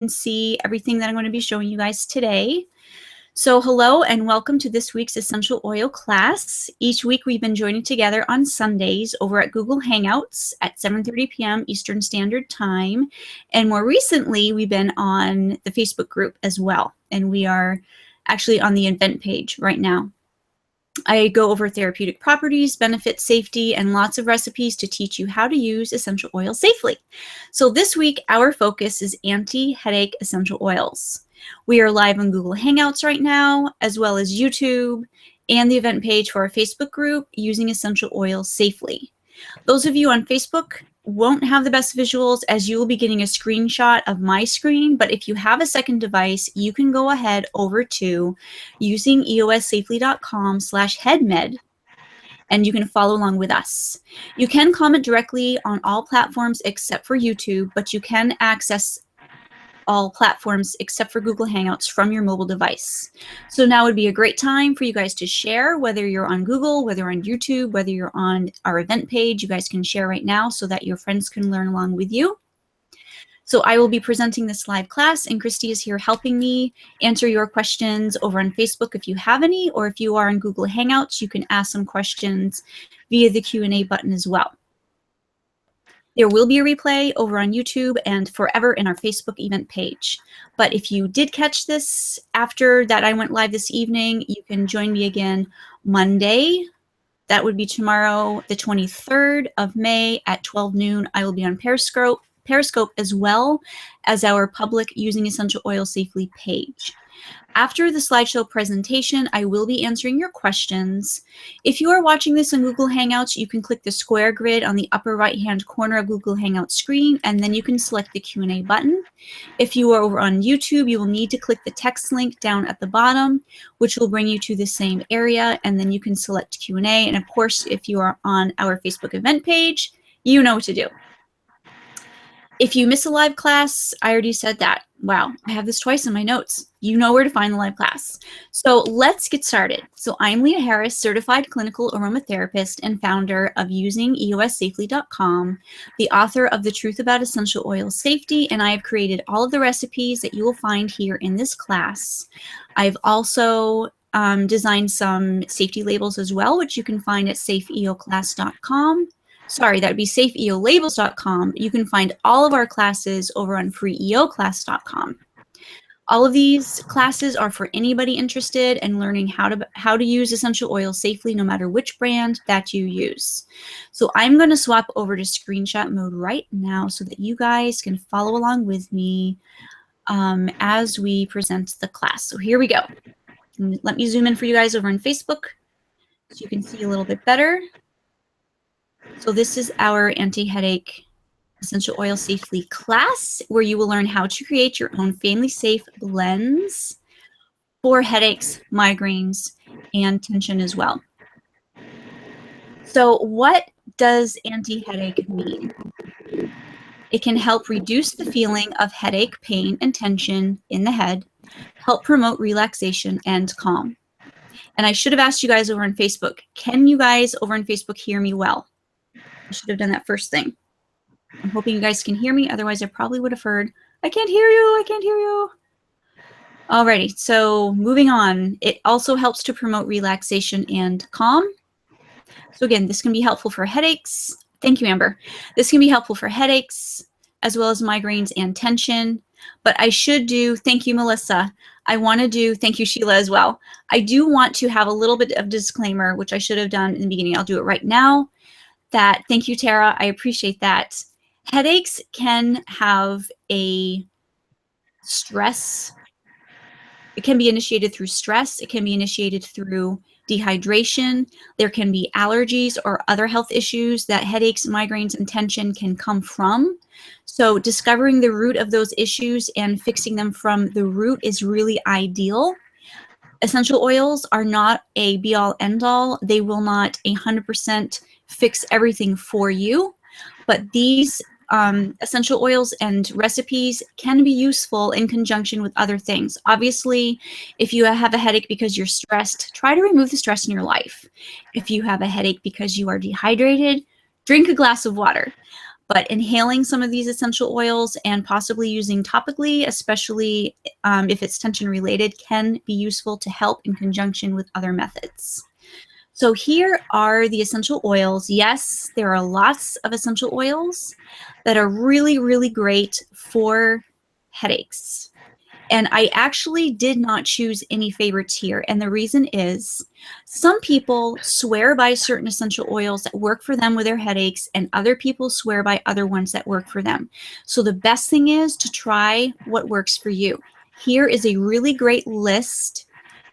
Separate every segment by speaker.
Speaker 1: see everything that I'm going to be showing you guys today. So hello and welcome to this week's essential oil class. Each week we've been joining together on Sundays over at Google Hangouts at 7:30 p.m. Eastern Standard Time. And more recently, we've been on the Facebook group as well. And we are actually on the event page right now. I go over therapeutic properties, benefits, safety, and lots of recipes to teach you how to use essential oils safely. So this week, our focus is anti-headache essential oils. We are live on Google Hangouts right now, as well as YouTube and the event page for our Facebook group, Using Essential Oils Safely. Those of you on Facebook won't have the best visuals as you will be getting a screenshot of my screen, but if you have a second device, you can go ahead over to usingeossafely.com/headmed and you can follow along with us. You can comment directly on all platforms except for YouTube, but you can access all platforms except for Google Hangouts from your mobile device. So now would be a great time for you guys to share, whether you're on Google, whether on YouTube, whether you're on our event page. You guys can share right now so that your friends can learn along with you. So I will be presenting this live class, and Christy is here helping me answer your questions over on Facebook if you have any, or if you are on Google Hangouts, you can ask some questions via the Q&A button as well. There will be a replay over on YouTube and forever in our Facebook event page. But if you did catch this after that I went live this evening, you can join me again Monday. That would be tomorrow, the 23rd of May at 12 noon. I will be on Periscope as well as our public Using Essential Oil Safely page. After the slideshow presentation, I will be answering your questions. If you are watching this on Google Hangouts, you can click the square grid on the upper right-hand corner of Google Hangouts screen, and then you can select the Q&A button. If you are over on YouTube, you will need to click the text link down at the bottom, which will bring you to the same area, and then you can select Q&A. And of course, if you are on our Facebook event page, you know what to do. If you miss a live class, I already said that. Wow, I have this twice in my notes. You know where to find the live class. So let's get started. So I'm Leah Harris, certified clinical aromatherapist and founder of usingeossafely.com, the author of The Truth About Essential Oil Safety, and I have created all of the recipes that you will find here in this class. I've also designed some safety labels as well, which you can find at safeeoclass.com. Sorry, that would be safeeolabels.com. You can find all of our classes over on freeeoclass.com. All of these classes are for anybody interested in learning how to use essential oils safely, no matter which brand that you use. So I'm going to swap over to screenshot mode right now so that you guys can follow along with me as we present the class. So here we go. Let me zoom in for you guys over on Facebook so you can see a little bit better. So this is our anti-headache essential oil safely class, where you will learn how to create your own family safe blends for headaches, migraines, and tension as well. So what does anti-headache mean? It can help reduce the feeling of headache, pain, and tension in the head, help promote relaxation and calm. And I should have asked you guys over on Facebook, can you guys over on Facebook hear me well? I should have done that first thing. I'm hoping you guys can hear me. Otherwise, I probably would have heard, I can't hear you. I can't hear you. Alrighty, so moving on. It also helps to promote relaxation and calm. So again, this can be helpful for headaches. Thank you, Amber. This can be helpful for headaches as well as migraines and tension. But I should do, thank you, Melissa. I want to do, thank you, Sheila, as well. I do want to have a little bit of disclaimer, which I should have done in the beginning. I'll do it right now. Thank you, Tara. I appreciate that. Headaches can have a stress. It can be initiated through stress. It can be initiated through dehydration. There can be allergies or other health issues that headaches, migraines, and tension can come from. So discovering the root of those issues and fixing them from the root is really ideal. Essential oils are not a be-all, end-all. They will not 100% fix everything for you, but these essential oils and recipes can be useful in conjunction with other things. Obviously, if you have a headache because you're stressed, try to remove the stress in your life. If you have a headache because you are dehydrated, drink a glass of water. But inhaling some of these essential oils and possibly using topically, especially if it's tension related, can be useful to help in conjunction with other methods. So here are the essential oils. Yes, there are lots of essential oils that are really, really great for headaches. And I actually did not choose any favorites here. And the reason is some people swear by certain essential oils that work for them with their headaches, and other people swear by other ones that work for them. So the best thing is to try what works for you. Here is a really great list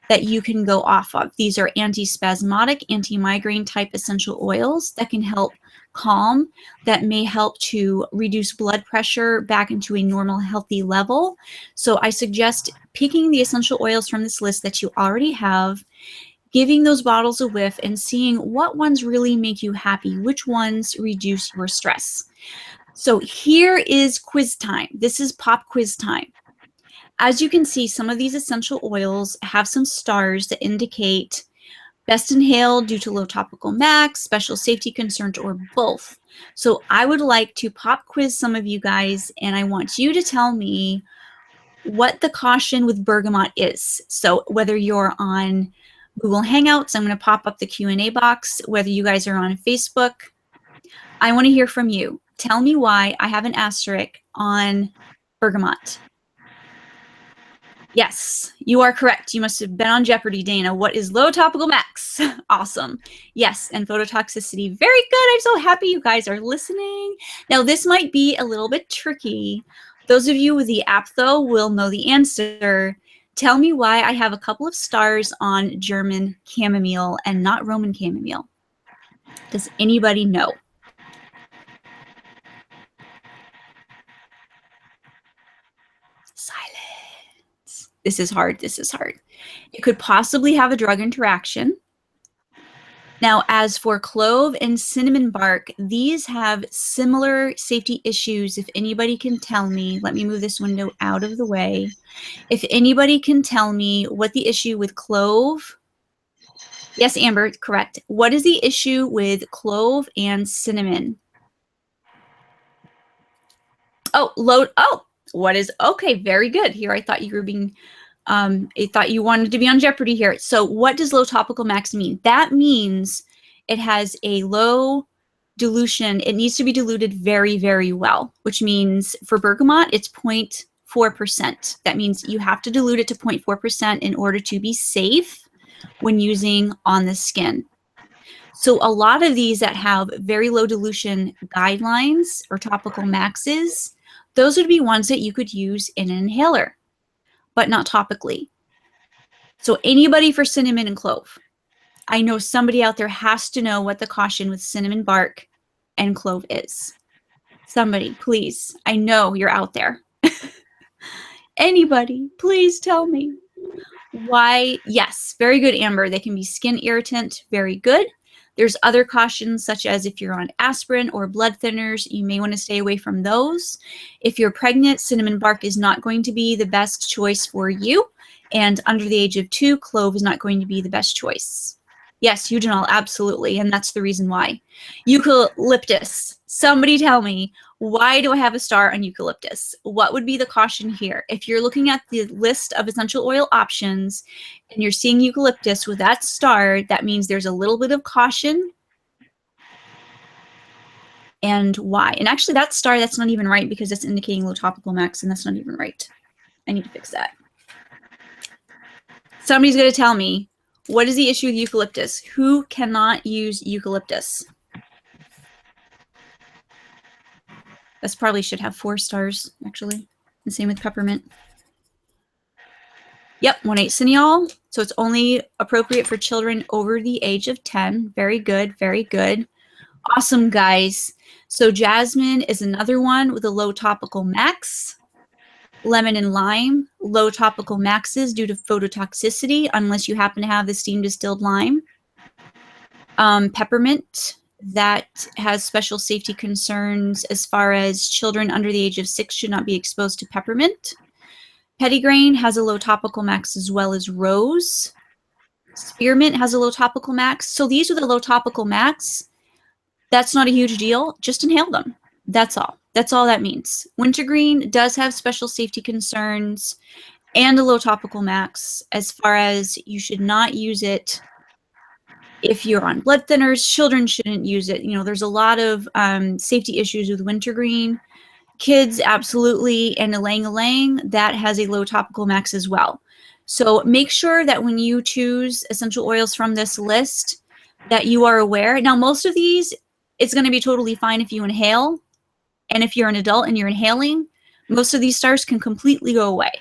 Speaker 1: that you can go off of. These are antispasmodic, anti-migraine type essential oils that can help calm, that may help to reduce blood pressure back into a normal, healthy level. So I suggest picking the essential oils from this list that you already have, giving those bottles a whiff, and seeing what ones really make you happy, which ones reduce your stress. So here is quiz time. This is pop quiz time. As you can see, some of these essential oils have some stars that indicate best inhaled due to low topical max, special safety concerns, or both. So I would like to pop quiz some of you guys, and I want you to tell me what the caution with bergamot is. So whether you're on Google Hangouts, I'm going to pop up the Q&A box. Whether you guys are on Facebook, I want to hear from you. Tell me why I have an asterisk on bergamot. Yes, you are correct. You must have been on Jeopardy, Dana. What is low topical max? Awesome. Yes, and phototoxicity. Very good. I'm so happy you guys are listening. Now, this might be a little bit tricky. Those of you with the app, though, will know the answer. Tell me why I have a couple of stars on German chamomile and not Roman chamomile. Does anybody know? Silence. This is hard. This is hard. It could possibly have a drug interaction. Now, as for clove and cinnamon bark, these have similar safety issues. If anybody can tell me, let me move this window out of the way. If anybody can tell me what the issue with clove, yes, Amber, correct. What is the issue with clove and cinnamon? What is, okay, very good. Here, I thought you were being, I thought you wanted to be on Jeopardy here. So what does low topical max mean? That means it has a low dilution. It needs to be diluted very, very well, which means for bergamot, it's 0.4%. That means you have to dilute it to 0.4% in order to be safe when using on the skin. So a lot of these that have very low dilution guidelines or topical maxes, those would be ones that you could use in an inhaler, but not topically. So anybody for cinnamon and clove? I know somebody out there has to know what the caution with cinnamon bark and clove is. Somebody, please. I know you're out there. Anybody, please tell me. Why? Yes, very good, Amber. They can be skin irritant. Very good. There's other cautions, such as if you're on aspirin or blood thinners, you may want to stay away from those. If you're pregnant, cinnamon bark is not going to be the best choice for you. And under the age of 2, clove is not going to be the best choice. Yes, eugenol, absolutely. And that's the reason why. Eucalyptus. Somebody tell me, why do I have a star on eucalyptus? What would be the caution here? If you're looking at the list of essential oil options and you're seeing eucalyptus with that star, that means there's a little bit of caution. And why? And actually that star, that's not even right because it's indicating low topical max, and that's not even right. I need to fix that. Somebody's going to tell me, what is the issue with eucalyptus? Who cannot use eucalyptus? This probably should have 4 stars, actually. The same with peppermint. Yep, 1,8 cineol. So it's only appropriate for children over the age of 10. Very good, very good. Awesome, guys. So jasmine is another one with a low topical max. Lemon and lime, low topical maxes due to phototoxicity, unless you happen to have the steam distilled lime. Peppermint, that has special safety concerns as far as children under the age of 6 should not be exposed to peppermint. Petitgrain has a low topical max as well as rose. Spearmint has a low topical max. So these are the low topical max. That's not a huge deal. Just inhale them. That's all. That's all that means. Wintergreen does have special safety concerns and a low topical max, as far as you should not use it if you're on blood thinners. Children shouldn't use it. You know, there's a lot of safety issues with wintergreen. Kids, absolutely. And ylang-ylang, that has a low topical max as well. So make sure that when you choose essential oils from this list that you are aware. Now, most of these, it's going to be totally fine if you inhale. And if you're an adult and you're inhaling, most of these stars can completely go away.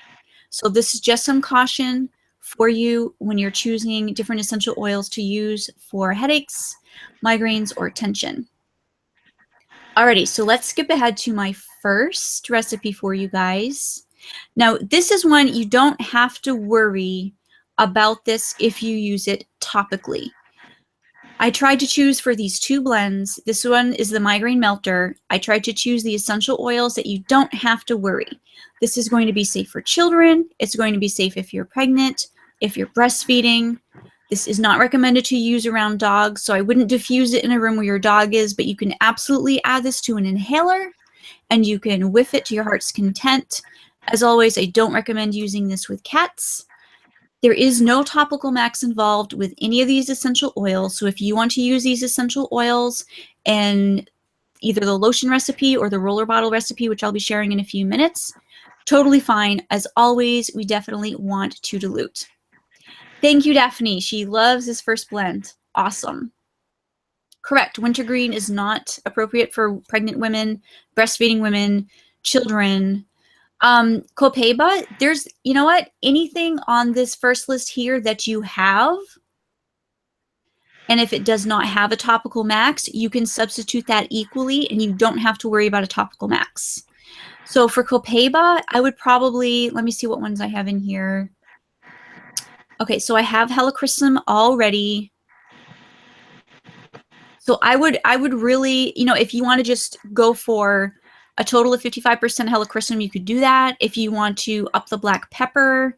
Speaker 1: So this is just some caution for you when you're choosing different essential oils to use for headaches, migraines, or tension. Alrighty, so let's skip ahead to my first recipe for you guys. Now, this is one you don't have to worry about this if you use it topically. I tried to choose for these two blends. This one is the Migraine Melter. I tried to choose the essential oils that you don't have to worry. This is going to be safe for children. It's going to be safe if you're pregnant, if you're breastfeeding. This is not recommended to use around dogs, so I wouldn't diffuse it in a room where your dog is, but you can absolutely add this to an inhaler and you can whiff it to your heart's content. As always, I don't recommend using this with cats. There is no topical max involved with any of these essential oils. So if you want to use these essential oils in either the lotion recipe or the roller bottle recipe, which I'll be sharing in a few minutes, totally fine. As always, we definitely want to dilute. Thank you, Daphne. She loves this first blend. Awesome. Correct. Wintergreen is not appropriate for pregnant women, breastfeeding women, children. Copaiba, there's, you know what, anything on this first list here that you have, and if it does not have a topical max, you can substitute that equally and you don't have to worry about a topical max. So for Copaiba, I would probably, let me see what ones I have in here. Okay, so I have helichrysum already. So I would really, you know, if you want to just go for a total of 55% helichrysum, you could do that. If you want to up the black pepper,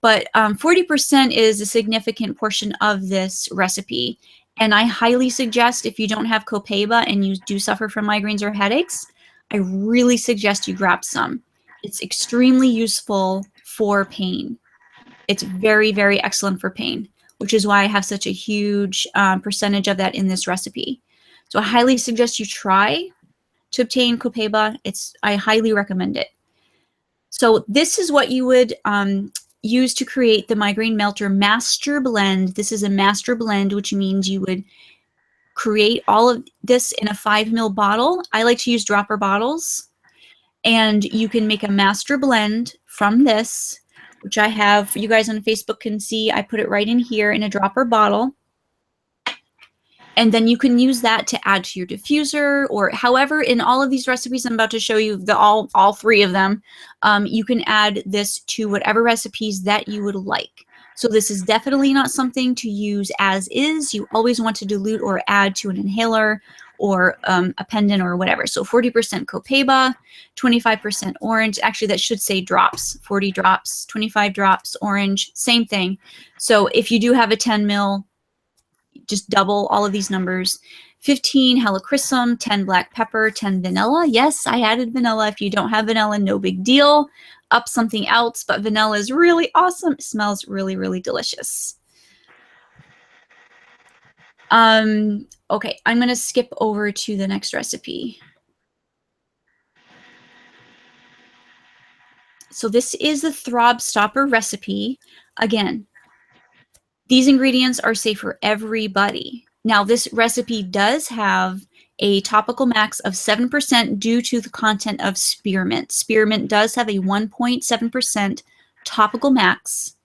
Speaker 1: but 40% is a significant portion of this recipe. And I highly suggest, if you don't have Copaiba and you do suffer from migraines or headaches, I really suggest you grab some. It's extremely useful for pain. It's very, very excellent for pain, which is why I have such a huge percentage of that in this recipe. So I highly suggest you try to obtain Copaiba. I highly recommend it. So this is what you would use to create the Migraine Melter Master Blend. This is a master blend, which means you would create all of this in a 5 ml bottle. I like to use dropper bottles. And you can make a master blend from this, which I have, you guys on Facebook can see, I put it right in here in a dropper bottle. And then you can use that to add to your diffuser, or however, in all of these recipes I'm about to show you, all three of them, you can add this to whatever recipes that you would like. So this is definitely not something to use as is. You always want to dilute or add to an inhaler or a pendant or whatever. So 40% Copaiba, 25% orange. Actually, that should say drops. 40 drops, 25 drops, orange, same thing. So if you do have a 10 ml, just double all of these numbers. 15 helichrysum, 10 black pepper, 10 vanilla. Yes, I added vanilla. If you don't have vanilla, no big deal. Up something else, but vanilla is really awesome. It smells really, really delicious. Okay, I'm going to skip over to the next recipe. So this is the Throb Stopper recipe. Again, these ingredients are safe for everybody. Now, this recipe does have a topical max of 7% due to the content of spearmint. Spearmint does have a 1.7% topical max,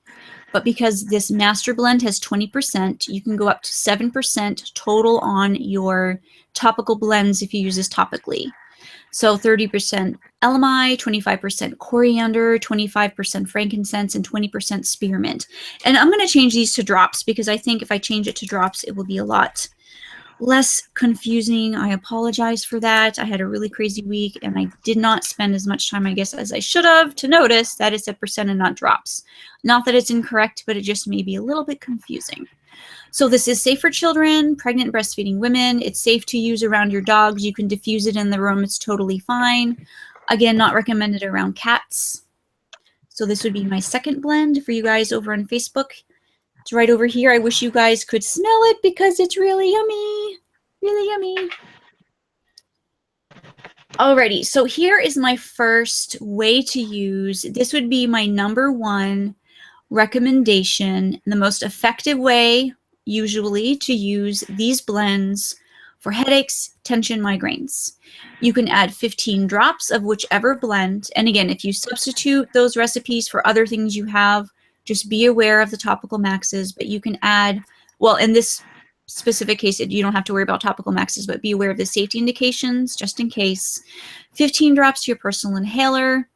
Speaker 1: but because this master blend has 20%, you can go up to 7% total on your topical blends if you use this topically. So 30% elemi, 25% coriander, 25% frankincense, and 20% spearmint. And I'm going to change these to drops because I think if I change it to drops, it will be a lot less confusing. I apologize for that. I had a really crazy week and I did not spend as much time, I guess, as I should have to notice that it's a percent and not drops. Not that it's incorrect, but it just may be a little bit confusing. So this is safe for children, pregnant, breastfeeding women. It's safe to use around your dogs. You can diffuse it in the room. It's totally fine. Again, not recommended around cats. So this would be my second blend for you guys over on Facebook. It's right over here. I wish you guys could smell it because it's really yummy. Really yummy. Alrighty, so here is my first way to use. This would be my number one recommendation, the most effective way usually to use these blends for headaches, tension, migraines. You can add 15 drops of whichever blend. And again, if you substitute those recipes for other things you have, just be aware of the topical maxes, but you can add, well, in this specific case, you don't have to worry about topical maxes, but be aware of the safety indications just in case. 15 drops to your personal inhaler.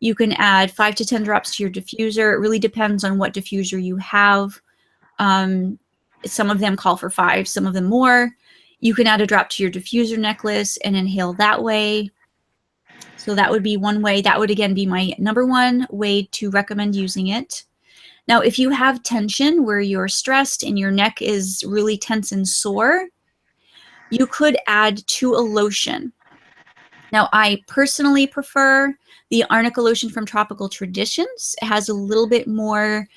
Speaker 1: You can add 5 to 10 drops to your diffuser. It really depends on what diffuser you have. Some of them call for 5, some of them more. You can add a drop to your diffuser necklace and inhale that way. So that would be one way. That would, again, be my number one way to recommend using it. Now, if you have tension where you're stressed and your neck is really tense and sore, you could add to a lotion. Now, I personally prefer the Arnica lotion from Tropical Traditions. It has a little bit more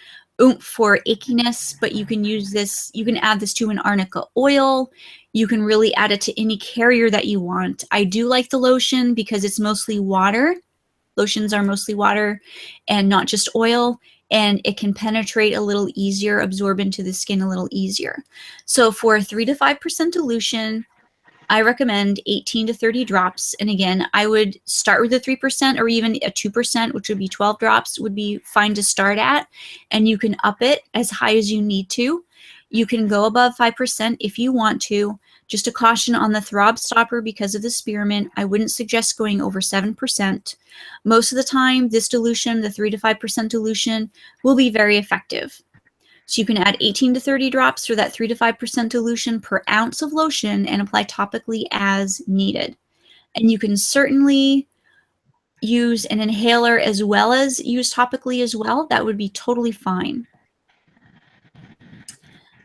Speaker 1: oomph for achiness, but you can use this, you can add this to an Arnica oil. You can really add it to any carrier that you want. I do like the lotion because it's mostly water. Lotions are mostly water and not just oil, and it can penetrate a little easier, absorb into the skin a little easier. So for a 3 to 5% dilution, I recommend 18 to 30 drops. And again, I would start with a 3% or even a 2%, which would be 12 drops, would be fine to start at. And you can up it as high as you need to. You can go above 5% if you want to. Just a caution on the throb stopper because of the spearmint. I wouldn't suggest going over 7%. Most of the time, this dilution, the 3 to 5% dilution, will be very effective. So you can add 18 to 30 drops for that 3 to 5% dilution per ounce of lotion and apply topically as needed. And you can certainly use an inhaler as well as use topically as well. That would be totally fine.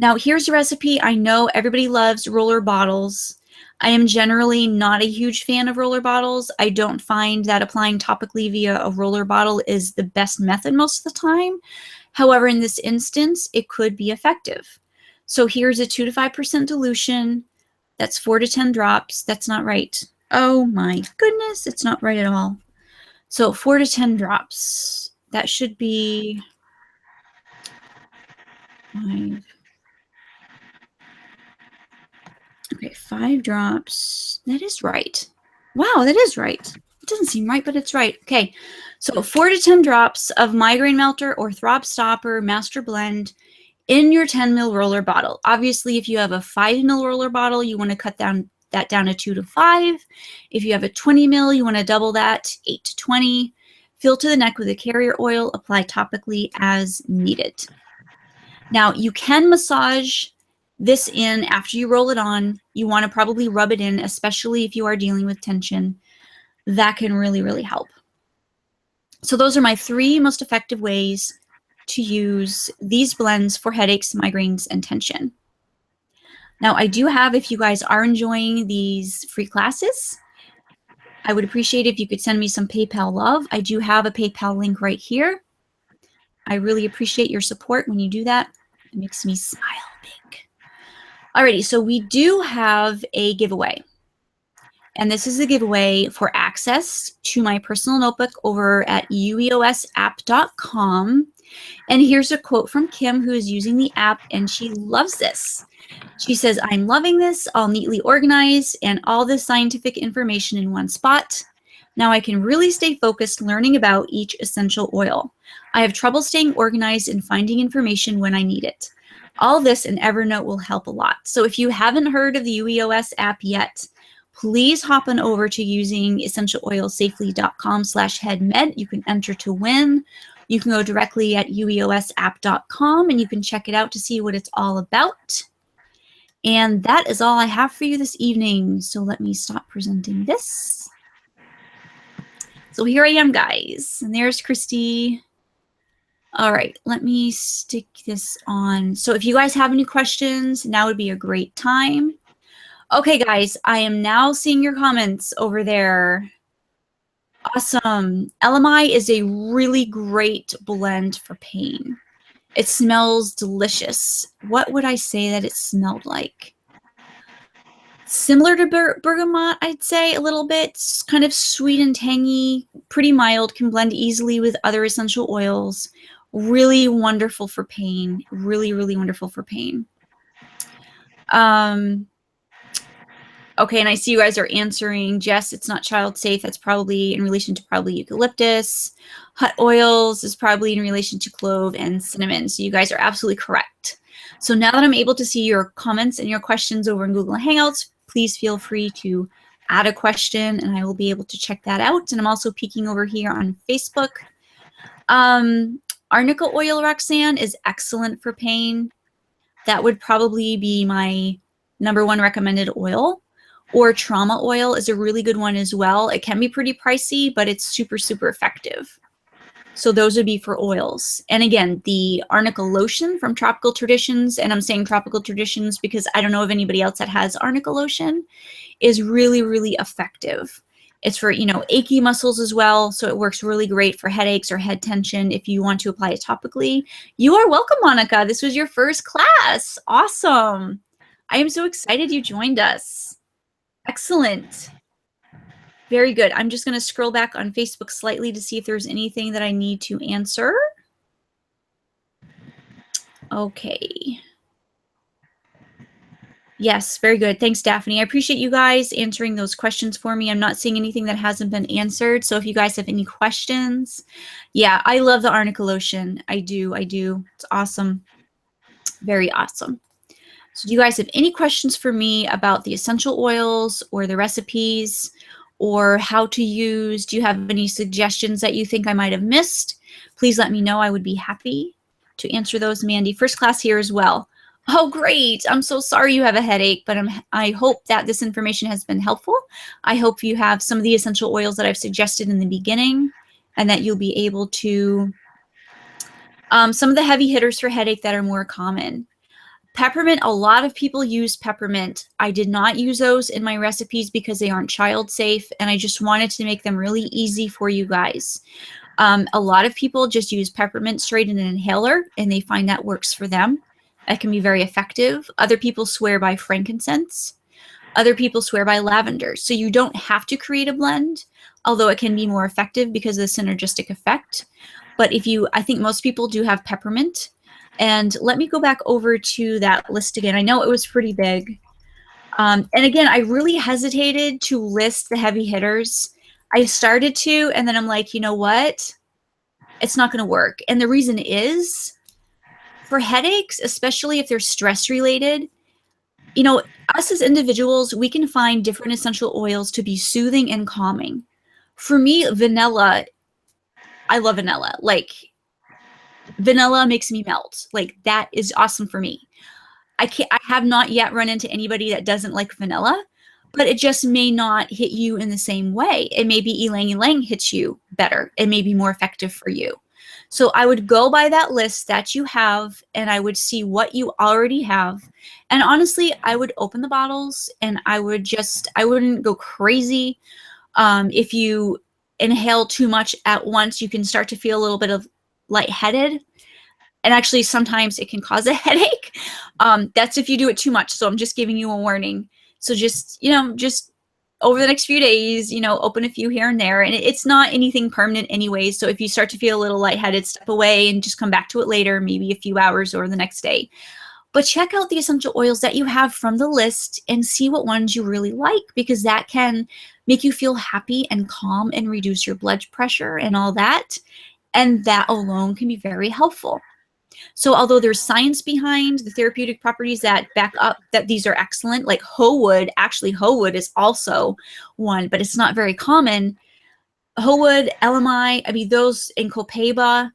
Speaker 1: Now here's a recipe. I know everybody loves roller bottles. I am generally not a huge fan of roller bottles. I don't find that applying topically via a roller bottle is the best method most of the time. However, in this instance, it could be effective. So here's a 2 to 5% dilution. That's 4 to 10 drops. That's not right. Oh my goodness, it's not right at all. So 4 to 10 drops. That should be 5. Okay, 5 drops. That is right. Wow, that is right. It doesn't seem right, but it's right. Okay, so 4 to 10 drops of Migraine Melter or Throb Stopper Master Blend in your 10 ml roller bottle. Obviously, if you have a 5 ml roller bottle, you want to cut that down to 2 to 5. If you have a 20 ml, you want to double that, 8 to 20. Fill to the neck with a carrier oil. Apply topically as needed. Now, you can massage this in after you roll it on. You want to probably rub it in, especially if you are dealing with tension. That can really, really help. So those are my 3 most effective ways to use these blends for headaches, migraines, and tension. Now, I do have, if you guys are enjoying these free classes, I would appreciate if you could send me some PayPal love. I do have a PayPal link right here. I really appreciate your support when you do that. It makes me smile big. Alrighty, so we do have a giveaway. And this is a giveaway for access to my personal notebook over at ueosapp.com. And here's a quote from Kim, who is using the app, and she loves this. She says, "I'm loving this, all neatly organized and all this scientific information in one spot. Now I can really stay focused learning about each essential oil. I have trouble staying organized and finding information when I need it. All this in Evernote will help a lot." So if you haven't heard of the UEOS app yet, please hop on over to using essentialoilsafely.com/headmed. You can enter to win. You can go directly at ueosapp.com and you can check it out to see what it's all about. And that is all I have for you this evening. So let me stop presenting this. So here I am, guys. And there's Christy. All right, let me stick this on. So if you guys have any questions, now would be a great time. Okay, guys, I am now seeing your comments over there. Awesome. LMI is a really great blend for pain. It smells delicious. What would I say that it smelled like? Similar to bergamot, I'd say a little bit. It's kind of sweet and tangy, pretty mild, can blend easily with other essential oils. Really wonderful for pain. Really, really wonderful for pain. Okay, and I see you guys are answering, Jess, it's not child safe. That's probably in relation to probably eucalyptus. Hot oils is probably in relation to clove and cinnamon. So you guys are absolutely correct. So now that I'm able to see your comments and your questions over in Google Hangouts, please feel free to add a question and I will be able to check that out. And I'm also peeking over here on Facebook. Arnica oil, Roxanne, is excellent for pain. That would probably be my #1 recommended oil. Or trauma oil is a really good one as well. It can be pretty pricey, but it's super, super effective. So those would be for oils. And again, the arnica lotion from Tropical Traditions, and I'm saying Tropical Traditions because I don't know of anybody else that has arnica lotion, is really, really effective. It's for, you know, achy muscles as well. So it works really great for headaches or head tension if you want to apply it topically. You are welcome, Monica. This was your first class. Awesome. I am so excited you joined us. Excellent. Very good. I'm just going to scroll back on Facebook slightly to see if there's anything that I need to answer. Okay. Yes, very good. Thanks, Daphne. I appreciate you guys answering those questions for me. I'm not seeing anything that hasn't been answered. So if you guys have any questions, yeah, I love the arnica lotion. I do. It's awesome. Very awesome. So do you guys have any questions for me about the essential oils or the recipes or how to use? Do you have any suggestions that you think I might have missed? Please let me know. I would be happy to answer those, Mandy. First class here as well. Oh, great. I'm so sorry you have a headache, but I hope that this information has been helpful. I hope you have some of the essential oils that I've suggested in the beginning and that you'll be able to, some of the heavy hitters for headache that are more common. Peppermint, a lot of people use peppermint. I did not use those in my recipes because they aren't child safe, and I just wanted to make them really easy for you guys. A lot of people just use peppermint straight in an inhaler, and they find that works for them. That can be very effective. Other people swear by frankincense. Other people swear by lavender. So you don't have to create a blend, although it can be more effective because of the synergistic effect. But I think most people do have peppermint. And let me go back over to that list again. I know it was pretty big. And again, I really hesitated to list the heavy hitters. I started to, and then I'm like, you know what? It's not going to work. And the reason is, for headaches, especially if they're stress related, you know, us as individuals, we can find different essential oils to be soothing and calming. For me, vanilla, I love vanilla. Like, vanilla makes me melt. Like, that is awesome for me. I have not yet run into anybody that doesn't like vanilla, but it just may not hit you in the same way. It may be ylang ylang hits you better. It may be more effective for you. So I would go by that list that you have, and I would see what you already have. And honestly, I would open the bottles, and I wouldn't go crazy. If you inhale too much at once, you can start to feel a little bit of lightheaded. And actually, sometimes it can cause a headache. That's if you do it too much. So I'm just giving you a warning. So just over the next few days, open a few here and there. And it's not anything permanent anyway. So if you start to feel a little lightheaded, step away and just come back to it later, maybe a few hours or the next day. But check out the essential oils that you have from the list and see what ones you really like, because that can make you feel happy and calm and reduce your blood pressure and all that. And that alone can be very helpful. So although there's science behind the therapeutic properties that back up that these are excellent, like hoe wood is also one, but it's not very common. Hoe wood, LMI, I mean, those in copaiba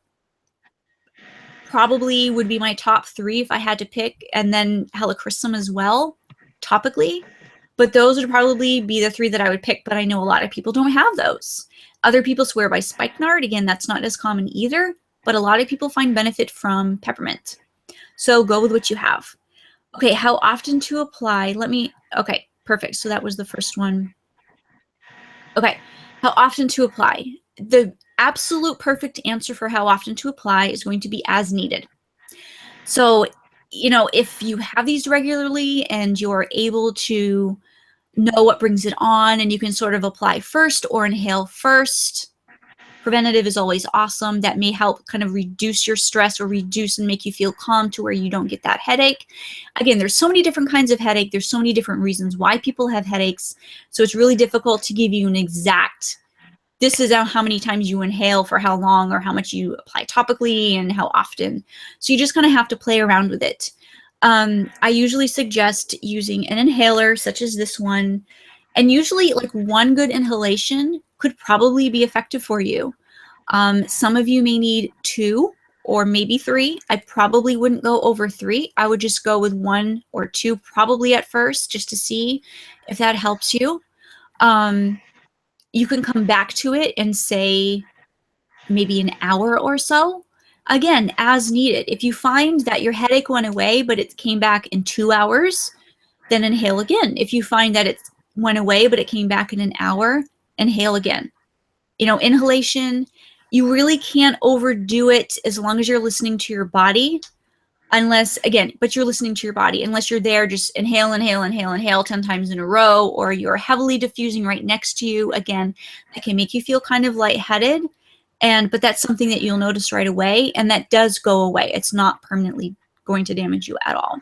Speaker 1: probably would be my top 3 if I had to pick, and then helichrysum as well, topically. But those would probably be the 3 that I would pick, but I know a lot of people don't have those. Other people swear by spikenard. Again, that's not as common either. but a lot of people find benefit from peppermint. So go with what you have. Okay, how often to apply? Okay, perfect. So that was the first one. Okay, how often to apply? The absolute perfect answer for how often to apply is going to be as needed. So, if you have these regularly and you're able to know what brings it on and you can sort of apply first or inhale first, preventative is always awesome. That may help kind of reduce your stress or reduce and make you feel calm to where you don't get that headache. Again, there's so many different kinds of headache. There's so many different reasons why people have headaches. So it's really difficult to give you an exact, this is how many times you inhale for how long or how much you apply topically and how often. So you just kind of have to play around with it. I usually suggest using an inhaler such as this one. And usually like one good inhalation could probably be effective for you. Some of you may need 2 or maybe 3. I probably wouldn't go over 3. I would just go with 1 or 2 probably at first just to see if that helps you. You can come back to it and say maybe an hour or so. Again, as needed. If you find that your headache went away, but it came back in 2 hours, then inhale again. If you find that it went away, but it came back in an hour, inhale again. Inhalation, you really can't overdo it as long as you're listening to your body. But you're listening to your body. Unless you're there, just inhale, inhale, inhale, inhale 10 times in a row, or you're heavily diffusing right next to you. Again, that can make you feel kind of lightheaded. But that's something that you'll notice right away, and that does go away. It's not permanently going to damage you at all.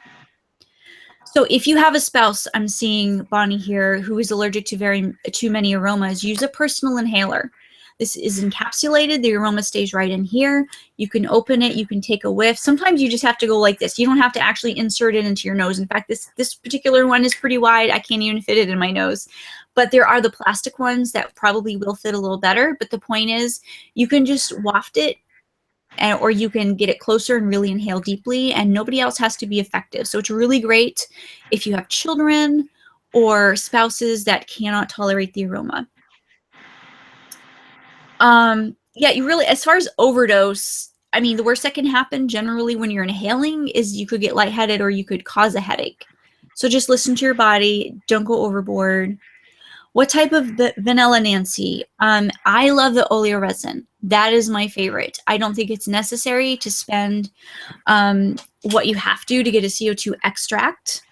Speaker 1: So if you have a spouse, I'm seeing Bonnie here, who is allergic to too many aromas, use a personal inhaler. This is encapsulated. The aroma stays right in here. You can open it. You can take a whiff. Sometimes you just have to go like this. You don't have to actually insert it into your nose. In fact, this particular one is pretty wide. I can't even fit it in my nose. But there are the plastic ones that probably will fit a little better. But the point is, you can just waft it, or you can get it closer and really inhale deeply, and nobody else has to be effective. So it's really great if you have children or spouses that cannot tolerate the aroma. Yeah, you really, as far as overdose, I mean, the worst that can happen generally when you're inhaling is you could get lightheaded or you could cause a headache. So just listen to your body. Don't go overboard. What type of vanilla, Nancy? I love the oleo resin. That is my favorite. I don't think it's necessary to spend what you have to get a CO2 extract.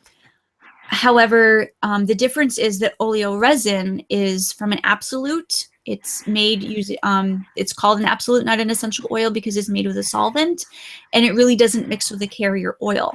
Speaker 1: However, the difference is that oleo resin is from an absolute. It's made using, it's called an absolute, not an essential oil, because it's made with a solvent, and it really doesn't mix with a carrier oil.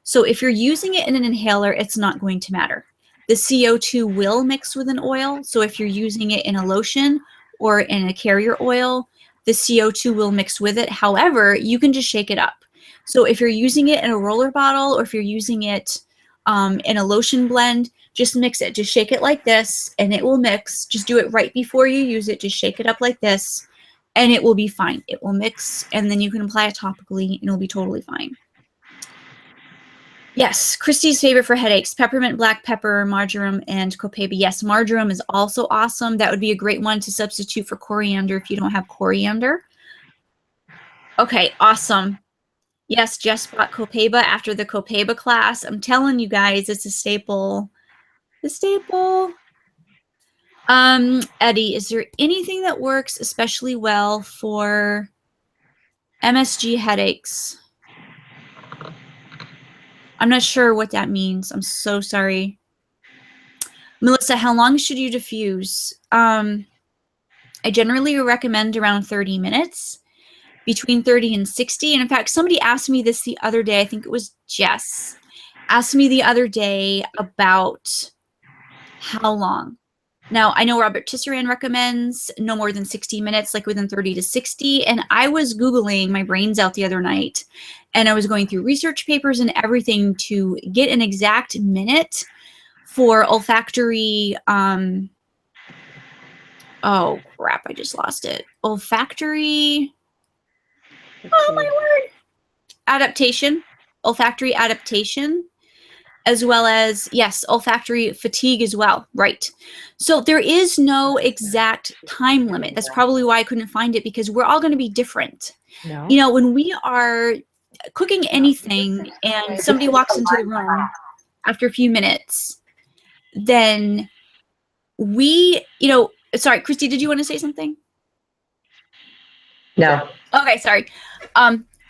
Speaker 1: So if you're using it in an inhaler, it's not going to matter. The CO2 will mix with an oil. So if you're using it in a lotion or in a carrier oil, the CO2 will mix with it. However, you can just shake it up. So if you're using it in a roller bottle, or if you're using it in a lotion blend, just mix it. Just shake it like this and it will mix. Just do it right before you use it. Just shake it up like this and it will be fine. It will mix, and then you can apply it topically and it'll be totally fine. Yes, Christy's favorite for headaches: peppermint, black pepper, marjoram, and copaiba. Yes, marjoram is also awesome. That would be a great one to substitute for coriander if you don't have coriander. Okay, awesome. Yes, Jess bought copaiba after the copaiba class. I'm telling you guys, it's a staple. The staple. Eddie, is there anything that works especially well for MSG headaches? I'm not sure what that means. I'm so sorry. Melissa, how long should you diffuse? I generally recommend around 30 minutes, between 30 and 60. And in fact, somebody asked me this the other day. I think it was Jess. Asked me the other day about how long. Now, I know Robert Tisserand recommends no more than 60 minutes, like within 30 to 60. And I was Googling my brains out the other night, and I was going through research papers and everything to get an exact minute for olfactory, oh crap, I just lost it. Olfactory, oh my word, adaptation, olfactory adaptation, as well as, yes, olfactory fatigue as well, right? So there is no exact time limit. That's probably why I couldn't find it, because we're all going to be different.
Speaker 2: No.
Speaker 1: You know, when we are cooking anything and somebody walks into the room after a few minutes, then we, you know, sorry, Christy, did you want to say something?
Speaker 2: No.
Speaker 1: Okay, sorry.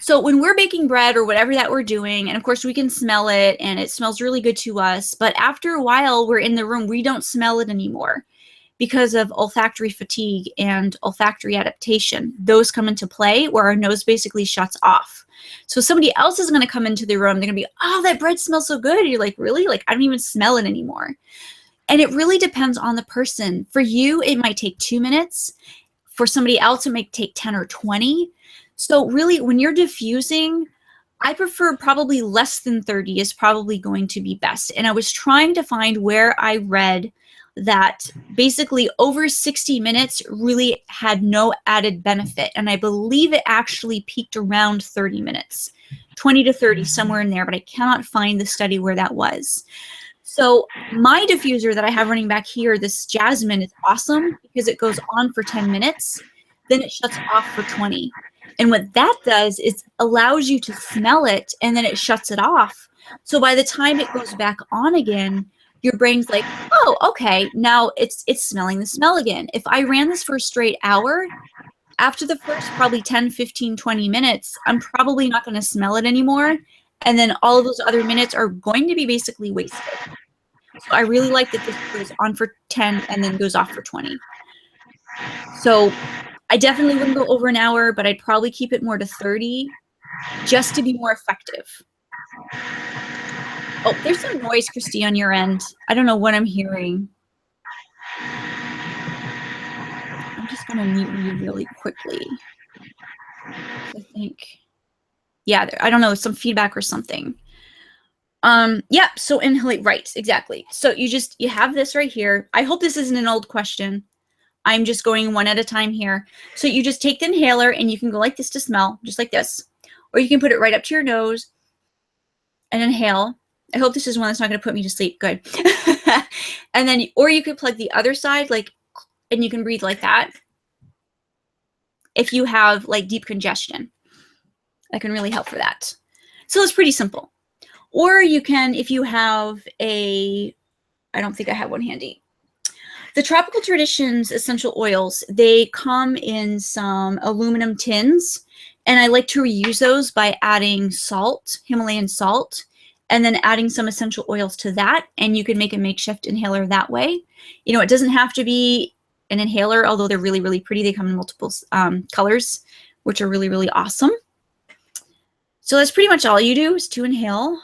Speaker 1: So when we're baking bread or whatever that we're doing, and of course we can smell it and it smells really good to us, but after a while we're in the room, we don't smell it anymore because of olfactory fatigue and olfactory adaptation. Those come into play where our nose basically shuts off. So somebody else is going to come into the room, they're going to be, oh, that bread smells so good. You're like, really? Like, I don't even smell it anymore. And it really depends on the person. For you, it might take 2 minutes. For somebody else, it might take 10 or 20. So really, when you're diffusing, I prefer probably less than 30 is probably going to be best. And I was trying to find where I read that basically over 60 minutes really had no added benefit. And I believe it actually peaked around 30 minutes, 20 to 30, somewhere in there, but I cannot find the study where that was. So my diffuser that I have running back here, this Jasmine, is awesome because it goes on for 10 minutes, then it shuts off for 20. And what that does is allows you to smell it and then it shuts it off. So by the time it goes back on again, your brain's like, oh, okay, now it's smelling the smell again. If I ran this for a straight hour, after the first probably 10, 15, 20 minutes, I'm probably not going to smell it anymore. And then all of those other minutes are going to be basically wasted. So I really like that this goes on for 10 and then goes off for 20. So I definitely wouldn't go over an hour, but I'd probably keep it more to 30 just to be more effective. Oh, there's some noise, Christy, on your end. I don't know what I'm hearing. I'm just going to mute you really quickly. I think, yeah, I don't know, some feedback or something. Yeah, so inhalate, right, exactly. So you have this right here. I hope this isn't an old question. I'm just going one at a time here. So you just take the inhaler and you can go like this to smell, just like this. Or you can put it right up to your nose and inhale. I hope this is one that's not going to put me to sleep. Good. And then, or you could plug the other side, like, and you can breathe like that. If you have like deep congestion, that can really help for that. So it's pretty simple. Or you can, if you have I don't think I have one handy. The Tropical Traditions essential oils, they come in some aluminum tins, and I like to reuse those by adding salt, Himalayan salt, and then adding some essential oils to that, and you can make a makeshift inhaler that way. You know, it doesn't have to be an inhaler, although they're really, really pretty. They come in multiple colors, which are really, really awesome. So that's pretty much all you do is to inhale.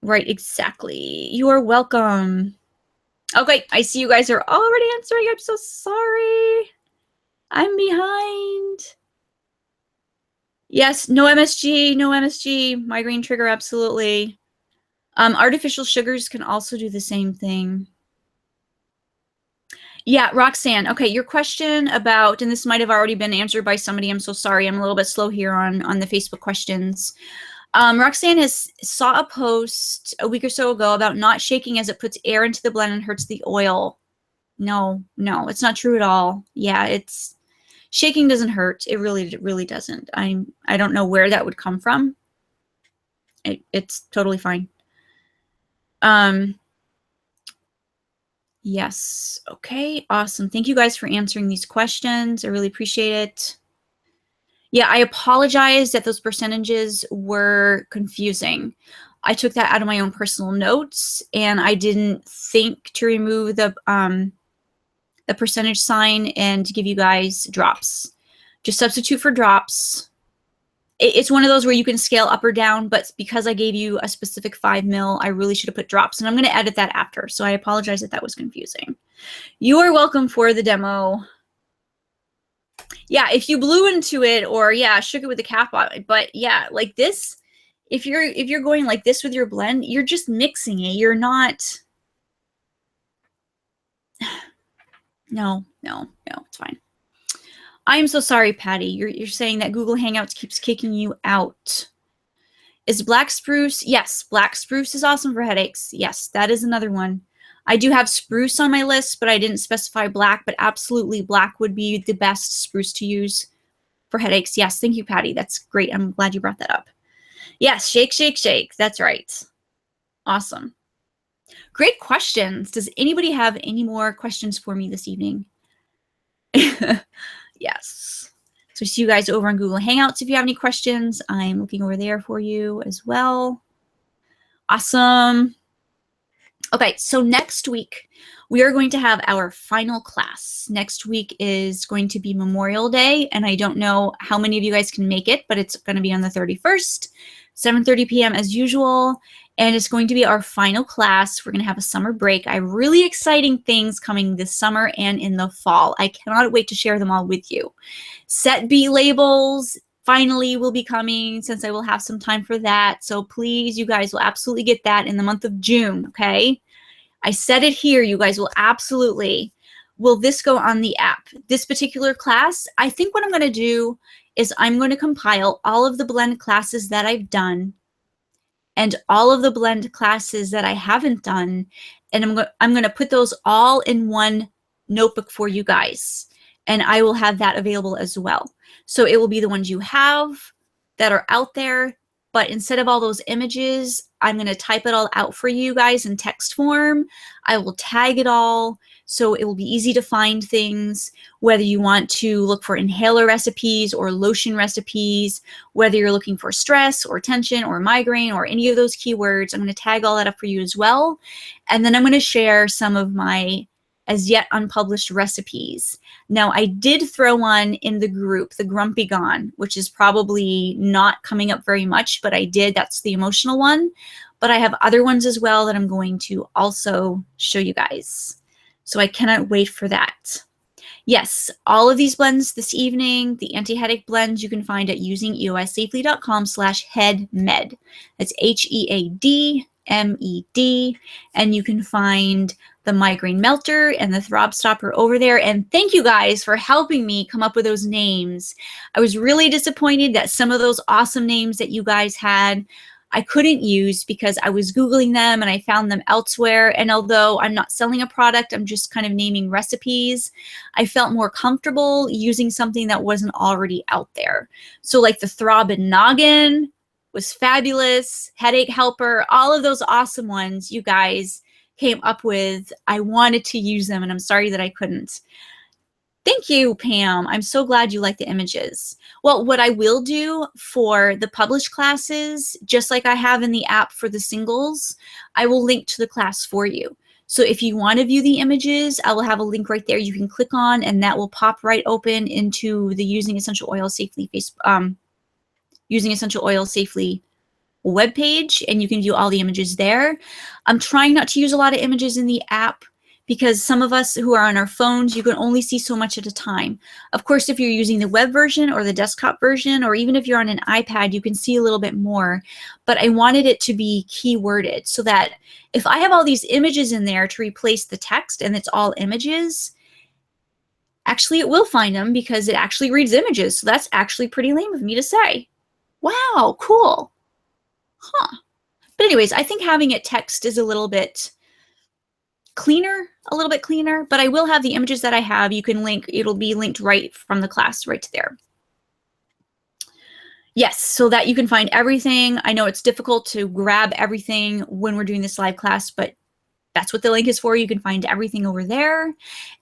Speaker 1: Right, exactly. You are welcome. Okay, I see you guys are already answering. I'm so sorry. I'm behind. Yes, no MSG, no MSG. Migraine trigger, absolutely. Artificial sugars can also do the same thing. Yeah, Roxanne. Okay, your question about, and this might have already been answered by somebody. I'm so sorry. I'm a little bit slow here on the Facebook questions. Roxanne saw a post a week or so ago about not shaking as it puts air into the blend and hurts the oil. No, it's not true at all. Yeah, shaking doesn't hurt. It really doesn't. I don't know where that would come from. It's totally fine. Yes. Okay, awesome. Thank you guys for answering these questions. I really appreciate it. Yeah, I apologize that those percentages were confusing. I took that out of my own personal notes, and I didn't think to remove the percentage sign and give you guys drops. Just substitute for drops. It's one of those where you can scale up or down, but because I gave you a specific 5 mil, I really should have put drops, and I'm going to edit that after. So I apologize that that was confusing. You are welcome for the demo. Yeah, if you blew into it, or yeah, shook it with the cap on it. But yeah, like this, if you're going like this with your blend, you're just mixing it. You're not. No, it's fine. I am so sorry, Patty. You're saying that Google Hangouts keeps kicking you out. Is black spruce? Yes, black spruce is awesome for headaches. Yes, that is another one. I do have spruce on my list, but I didn't specify black, but absolutely black would be the best spruce to use For headaches. Yes. Thank you, Patty. That's great. I'm glad you brought that up. Yes. Shake, shake, shake. That's right. Awesome. Great questions. Does anybody have any more questions for me this evening? Yes. So see you guys over on Google Hangouts if you have any questions. I'm looking over there for you as well. Awesome. Okay, so next week we are going to have our final class. Next week is going to be Memorial Day, and I don't know how many of you guys can make it, but it's going to be on the 31st, 7:30 p.m. as usual, and it's going to be our final class. We're going to have a summer break. I have really exciting things coming this summer and in the fall. I cannot wait to share them all with you. Set B labels finally will be coming, since I will have some time for that. So please, you guys will absolutely get that in the month of June, okay? I said it here, you guys will absolutely. Will this go on the app? This particular class, I think what I'm going to do is I'm going to compile all of the blend classes that I've done and all of the blend classes that I haven't done, and I'm going to put those all in one notebook for you guys, and I will have that available as well. So it will be the ones you have that are out there, but instead of all those images, I'm going to type it all out for you guys in text form. I will tag it all, so it will be easy to find things, whether you want to look for inhaler recipes or lotion recipes, whether you're looking for stress or tension or migraine or any of those keywords. I'm going to tag all that up for you as well. And then I'm going to share some of my as yet unpublished recipes. Now, I did throw one in the group, the Grumpy Gone, which is probably not coming up very much, but I did. That's the emotional one. But I have other ones as well that I'm going to also show you guys. So I cannot wait for that. Yes, all of these blends this evening, the anti-headache blends, you can find at usingeossafely.com/headmed. That's HEADMED. And you can find the migraine melter and the throb stopper over there. And thank you guys for helping me come up with those names. I was really disappointed that some of those awesome names that you guys had, I couldn't use because I was Googling them and I found them elsewhere. And although I'm not selling a product, I'm just kind of naming recipes, I felt more comfortable using something that wasn't already out there. So like the Throb and Noggin was fabulous, Headache Helper, all of those awesome ones you guys came up with. I wanted to use them and I'm sorry that I couldn't. Thank you, Pam. I'm so glad you like the images. Well, what I will do for the published classes, just like I have in the app for the singles, I will link to the class for you. So if you want to view the images, I will have a link right there you can click on, and that will pop right open into the Using Essential Oil Safely Using Essential Oil Safely webpage, and you can view all the images there. I'm trying not to use a lot of images in the app because some of us who are on our phones, you can only see so much at a time. Of course, if you're using the web version or the desktop version, or even if you're on an iPad, you can see a little bit more. But I wanted it to be keyworded so that if I have all these images in there to replace the text and it's all images, actually it will find them because it actually reads images. So that's actually pretty lame of me to say. Wow, cool. Huh. But anyways, I think having it text is a little bit cleaner, but I will have the images that I have. You can link, it'll be linked right from the class right to there. Yes, so that you can find everything. I know it's difficult to grab everything when we're doing this live class, but that's what the link is for. You can find everything over there.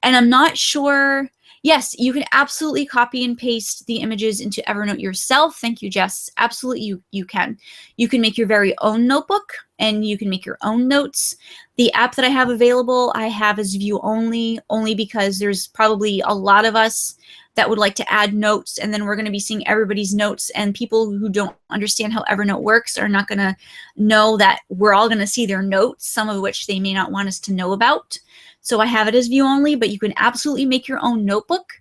Speaker 1: And I'm not sure. Yes, you can absolutely copy and paste the images into Evernote yourself. Thank you, Jess. Absolutely, you can. You can make your very own notebook and you can make your own notes. The app that I have available, I have as view only because there's probably a lot of us that would like to add notes, and then we're going to be seeing everybody's notes, and people who don't understand how Evernote works are not going to know that we're all going to see their notes, some of which they may not want us to know about. So I have it as view only, but you can absolutely make your own notebook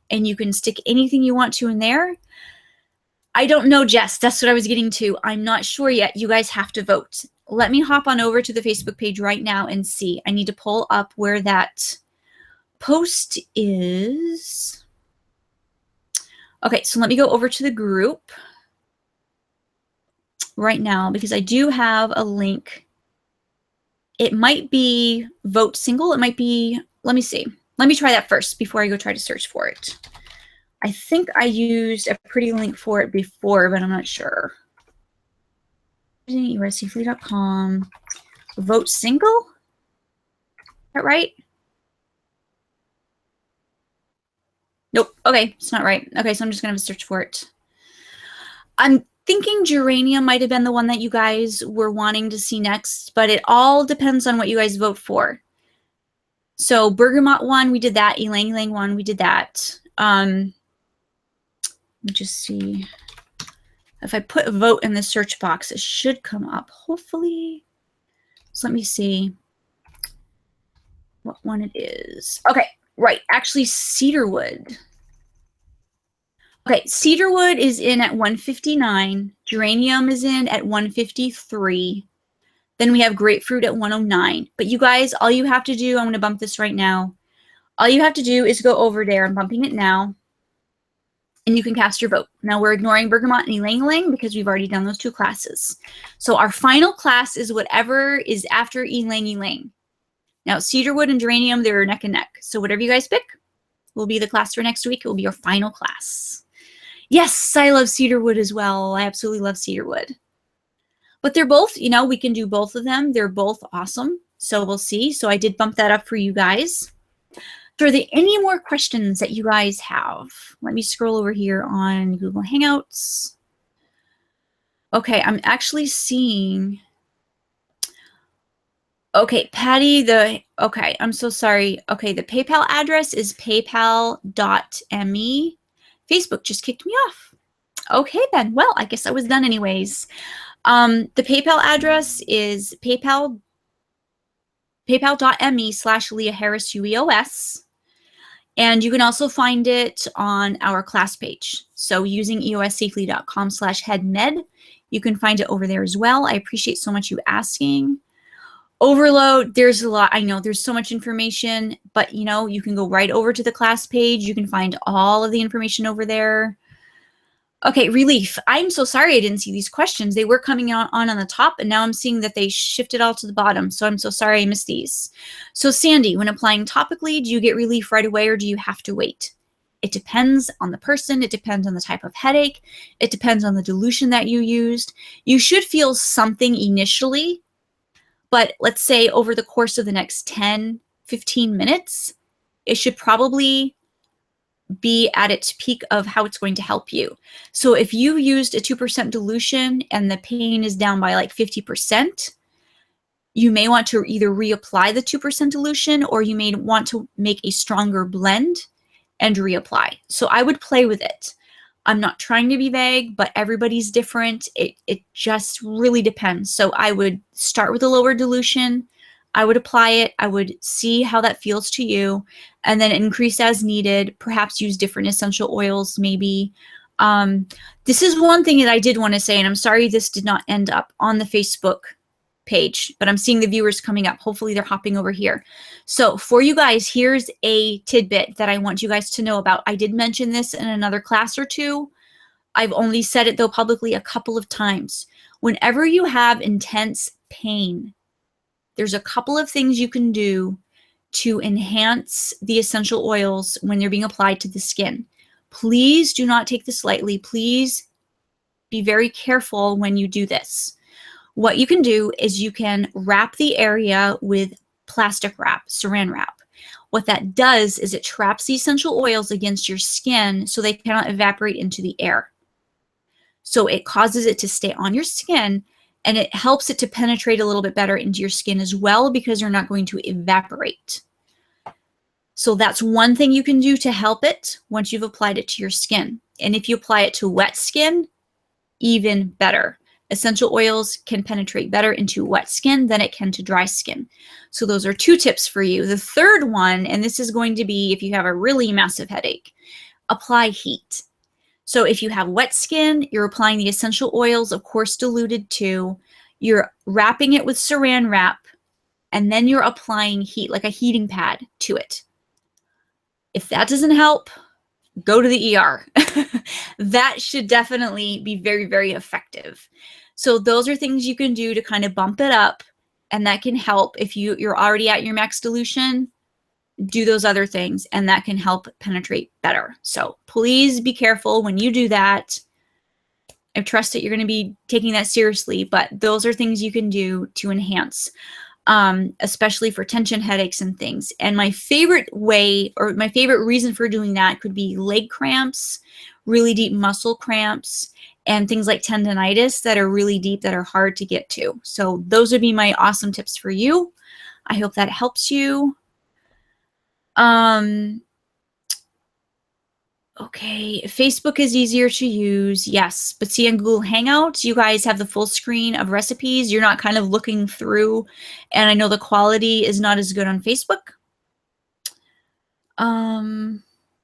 Speaker 1: and you can stick anything you want to in there. I don't know, Jess. That's what I was getting to. I'm not sure yet. You guys have to vote. Let me hop on over to the Facebook page right now and see. I need to pull up where that post is. Okay, so let me go over to the group right now because I do have a link. It might be vote single. It might be, let me see. Let me try that first before I go try to search for it. I think I used a pretty link for it before, but I'm not sure. USCFleet.com. Vote single? Is that right? Nope. Okay, it's not right. Okay, so I'm just going to search for it. I'm thinking geranium might have been the one that you guys were wanting to see next, but it all depends on what you guys vote for. So bergamot one, we did that. Ylang ylang one, we did that. Let me just see. If I put a vote in the search box, it should come up, hopefully. So let me see what one it is. Okay, right. Actually, cedarwood. Okay, cedarwood is in at 159. Geranium is in at 153. Then we have grapefruit at 109. But you guys, all you have to do, I'm going to bump this right now. All you have to do is go over there. I'm bumping it now. And you can cast your vote. Now we're ignoring bergamot and ylang ylang because we've already done those two classes. So our final class is whatever is after ylang ylang. Now cedarwood and geranium, they're neck and neck. So whatever you guys pick will be the class for next week. It will be your final class. Yes, I love cedarwood as well. I absolutely love cedarwood. But they're both, you know, we can do both of them. They're both awesome. So we'll see. So I did bump that up for you guys. So are there any more questions that you guys have? Let me scroll over here on Google Hangouts. Okay, I'm actually seeing. Okay, Patty, okay, I'm so sorry. Okay, the PayPal address is paypal.me. Facebook just kicked me off. Okay, then. Well, I guess I was done anyways. The PayPal address is paypal.me/LeahHarrisUEOS. And you can also find it on our class page. So using eossafely.com/headmed, you can find it over there as well. I appreciate so much you asking. Overload, there's a lot. I know there's so much information, but you know, you can go right over to the class page. You can find all of the information over there. Okay, relief. I'm so sorry I didn't see these questions. They were coming on the top, and now I'm seeing that they shifted all to the bottom. So I'm so sorry I missed these. So Sandy, when applying topically, do you get relief right away or do you have to wait? It depends on the person. It depends on the type of headache. It depends on the dilution that you used. You should feel something initially, but let's say over the course of the next 10, 15 minutes, it should probably be at its peak of how it's going to help you. So if you used a 2% dilution and the pain is down by like 50%, you may want to either reapply the 2% dilution or you may want to make a stronger blend and reapply. So I would play with it. I'm not trying to be vague, but everybody's different. It just really depends. So I would start with a lower dilution. I would apply it. I would see how that feels to you and then increase as needed, perhaps use different essential oils maybe. This is one thing that I did want to say, and I'm sorry this did not end up on the Facebook page, but I'm seeing the viewers coming up. Hopefully they're hopping over here. So for you guys, here's a tidbit that I want you guys to know about. I did mention this in another class or two. I've only said it though publicly a couple of times. Whenever you have intense pain, there's a couple of things you can do to enhance the essential oils when they're being applied to the skin. Please do not take this lightly. Please be very careful when you do this. What you can do is you can wrap the area with plastic wrap, saran wrap. What that does is it traps the essential oils against your skin so they cannot evaporate into the air. So it causes it to stay on your skin, and it helps it to penetrate a little bit better into your skin as well because you're not going to evaporate. So that's one thing you can do to help it once you've applied it to your skin. And if you apply it to wet skin, even better. Essential oils can penetrate better into wet skin than it can to dry skin. So those are two tips for you. The third one, and this is going to be if you have a really massive headache, apply heat. So if you have wet skin, you're applying the essential oils, of course diluted too. You're wrapping it with saran wrap, and then you're applying heat, like a heating pad to it. If that doesn't help, go to the ER. That should definitely be very, very effective. So those are things you can do to kind of bump it up, and that can help if you're already at your max dilution. do those other things, and that can help penetrate better. So please be careful when you do that. I trust that you're going to be taking that seriously, but those are things you can do to enhance, especially for tension headaches and things. And my favorite way, or my favorite reason for doing that, could be leg cramps, really deep muscle cramps, and things like tendonitis that are really deep, that are hard to get to. So those would be my awesome tips for you. I hope that helps you. Okay, Facebook is easier to use, yes, but see, on Google Hangouts, you guys have the full screen of recipes. You're not kind of looking through, and I know the quality is not as good on Facebook.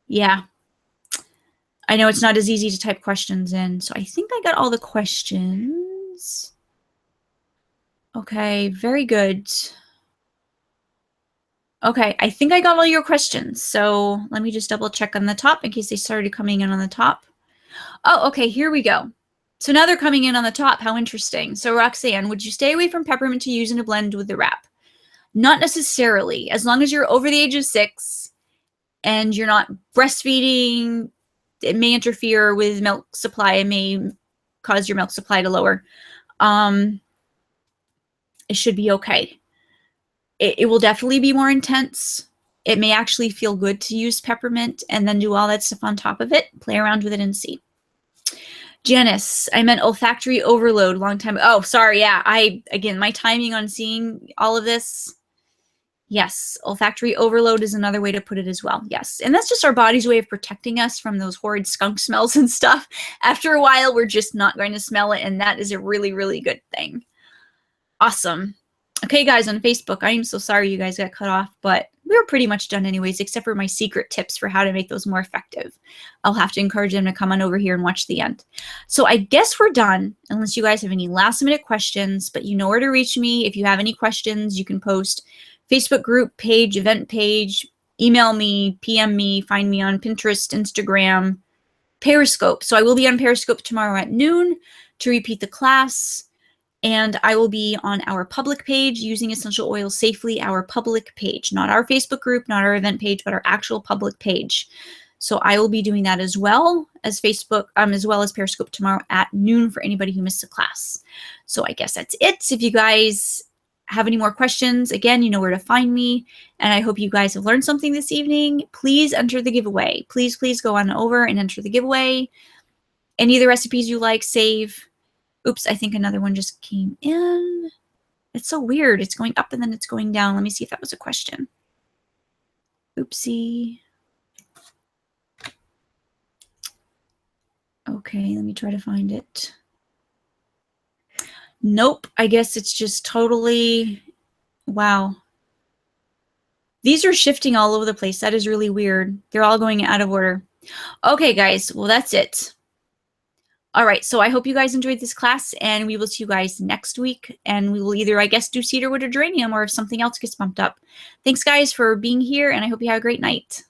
Speaker 1: Yeah, I know it's not as easy to type questions in, so I think I got all the questions. Okay, very good. Okay, I think I got all your questions. So let me just double check on the top in case they started coming in on the top. Oh, okay, here we go. So now they're coming in on the top. How interesting. So Roxanne, would you stay away from peppermint to use in a blend with the wrap? Not necessarily. As long as you're over the age of 6 and you're not breastfeeding, it may interfere with milk supply. It may cause your milk supply to lower. It should be okay. It will definitely be more intense. It may actually feel good to use peppermint and then do all that stuff on top of it. Play around with it and see. Janice, I meant olfactory overload long time. Oh, sorry. Yeah, again, my timing on seeing all of this. Yes, olfactory overload is another way to put it as well. Yes, and that's just our body's way of protecting us from those horrid skunk smells and stuff. After a while, we're just not going to smell it, and that is a really, really good thing. Awesome. Okay, guys, on Facebook, I am so sorry you guys got cut off, but we were pretty much done anyways, except for my secret tips for how to make those more effective. I'll have to encourage them to come on over here and watch the end. So I guess we're done, unless you guys have any last-minute questions, but you know where to reach me. If you have any questions, you can post Facebook group page, event page, email me, PM me, find me on Pinterest, Instagram, Periscope. So I will be on Periscope tomorrow at noon to repeat the class. And I will be on our public page, Using Essential Oils Safely, our public page, not our Facebook group, not our event page, but our actual public page. So I will be doing that as well as Facebook, as well as Periscope tomorrow at noon for anybody who missed a class. So I guess that's it. If you guys have any more questions, again, you know where to find me. And I hope you guys have learned something this evening. Please enter the giveaway. Please, please go on over and enter the giveaway. Any of the recipes you like, save. Oops, I think another one just came in. It's so weird. It's going up and then it's going down. Let me see if that was a question. Oopsie. Okay, let me try to find it. Nope, I guess it's just totally, wow. These are shifting all over the place. That is really weird. They're all going out of order. Okay, guys, well, that's it. All right, so I hope you guys enjoyed this class, and we will see you guys next week. And we will either, I guess, do cedarwood or geranium, or if something else gets bumped up. Thanks, guys, for being here, and I hope you have a great night.